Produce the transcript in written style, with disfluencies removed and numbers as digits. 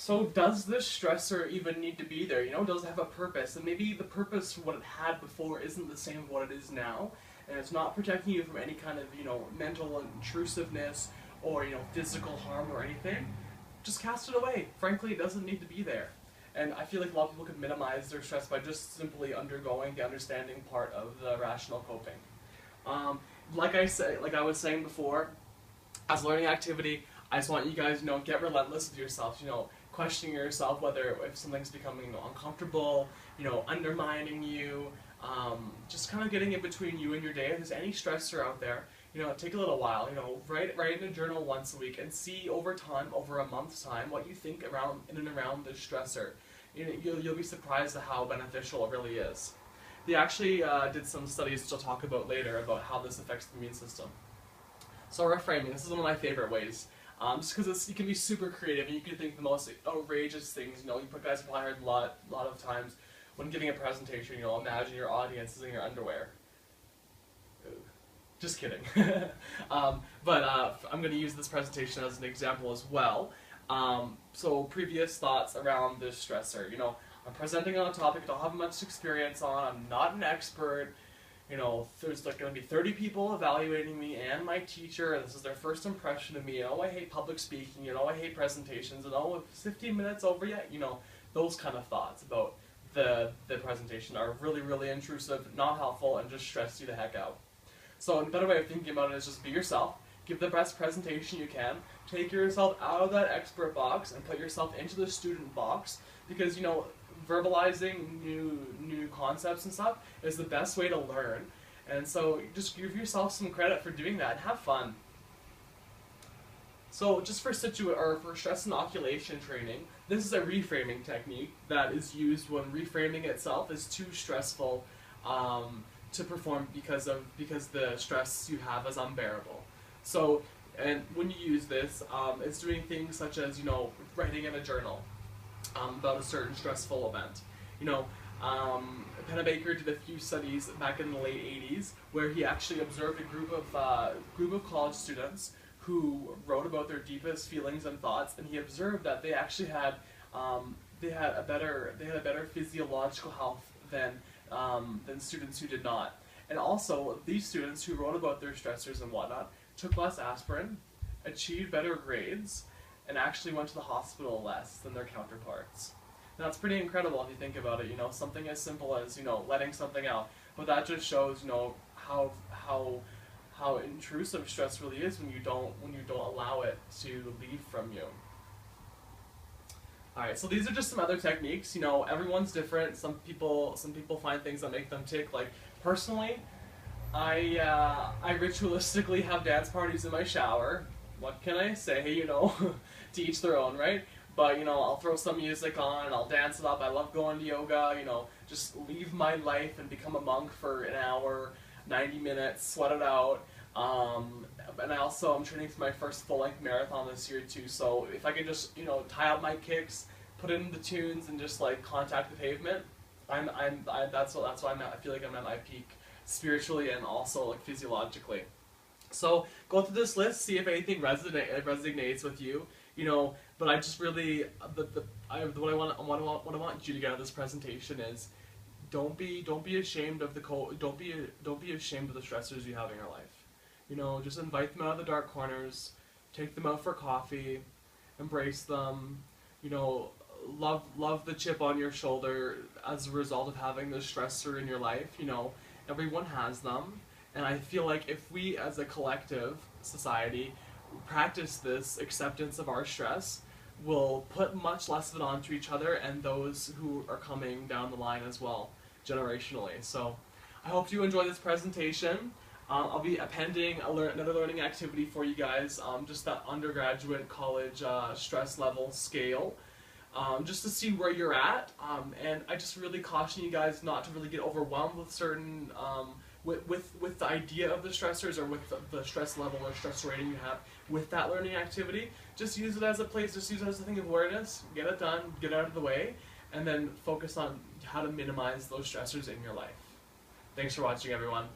So does this stressor even need to be there? Does it have a purpose? And maybe the purpose for what it had before isn't the same as what it is now, and it's not protecting you from any kind of, mental intrusiveness or, physical harm or anything. Just cast it away. Frankly, it doesn't need to be there. And I feel like a lot of people can minimize their stress by just simply undergoing the understanding part of the rational coping. Like I was saying before, as a learning activity, I just want you guys, get relentless with yourself. Questioning yourself whether if something's becoming uncomfortable, undermining you, just kind of getting in between you and your day. If there's any stressor out there, take a little while. Write in a journal once a week and see over time, over a month's time, what you think in and around this stressor. You'll be surprised at how beneficial it really is. They actually did some studies, which I'll talk about later, about how this affects the immune system. So reframing, this is one of my favorite ways. Just because you can be super creative and you can think the most outrageous things. You guys have probably heard a lot of times when giving a presentation, imagine your audience is in your underwear. Ooh. Just kidding. But I'm going to use this presentation as an example as well. So previous thoughts around this stressor. I'm presenting on a topic I don't have much experience on. I'm not an expert. There's going to be 30 people evaluating me and my teacher. This is their first impression of me. I hate public speaking. I hate presentations. And 15 minutes over yet. Those kind of thoughts about the presentation are really, really intrusive, not helpful, and just stress you the heck out. So a better way of thinking about it is just be yourself. Give the best presentation you can. Take yourself out of that expert box and put yourself into the student box, because verbalizing new concepts and stuff is the best way to learn. And so just give yourself some credit for doing that and have fun. So just for stress inoculation training, this is a reframing technique that is used when reframing itself is too stressful to perform because the stress you have is unbearable. So, and when you use this, it's doing things such as, writing in a journal about a certain stressful event. Pennebaker did a few studies back in the late 80s where he actually observed a group of college students who wrote about their deepest feelings and thoughts, and he observed that they actually had a better physiological health than students who did not. And also, these students who wrote about their stressors and whatnot took less aspirin, achieved better grades, and actually went to the hospital less than their counterparts. Now, it's pretty incredible if you think about it. Something as simple as letting something out, but that just shows how intrusive stress really is when you don't allow it to leave from you. All right, so these are just some other techniques. Everyone's different. Some people find things that make them tick. Like personally, I ritualistically have dance parties in my shower. What can I say? To each their own, right? But I'll throw some music on and I'll dance it up. I love going to yoga. Just leave my life and become a monk for an hour, 90 minutes, sweat it out. And I'm training for my first full-length marathon this year too. So if I could just tie up my kicks, put in the tunes, and just contact the pavement, that's what I'm at. I feel like I'm at my peak spiritually and also physiologically. So go through this list, see if anything resonates with you. But I just really what I want you to get out of this presentation is don't be ashamed of don't be ashamed of the stressors you have in your life. Just invite them out of the dark corners, take them out for coffee, embrace them. Love the chip on your shoulder as a result of having the stressor in your life. Everyone has them, and I feel like if we as a collective society practice this acceptance of our stress, we'll put much less of it onto each other and those who are coming down the line as well, generationally. So I hope you enjoy this presentation. I'll be appending another learning activity for you guys, just that undergraduate college stress level scale, just to see where you're at. And I just really caution you guys not to really get overwhelmed with certain with the idea of the stressors or with the stress level or stress rating you have with that learning activity. Just use it as a place, just use it as a thing of awareness, get it done, get it out of the way, and then focus on how to minimize those stressors in your life. Thanks for watching, everyone.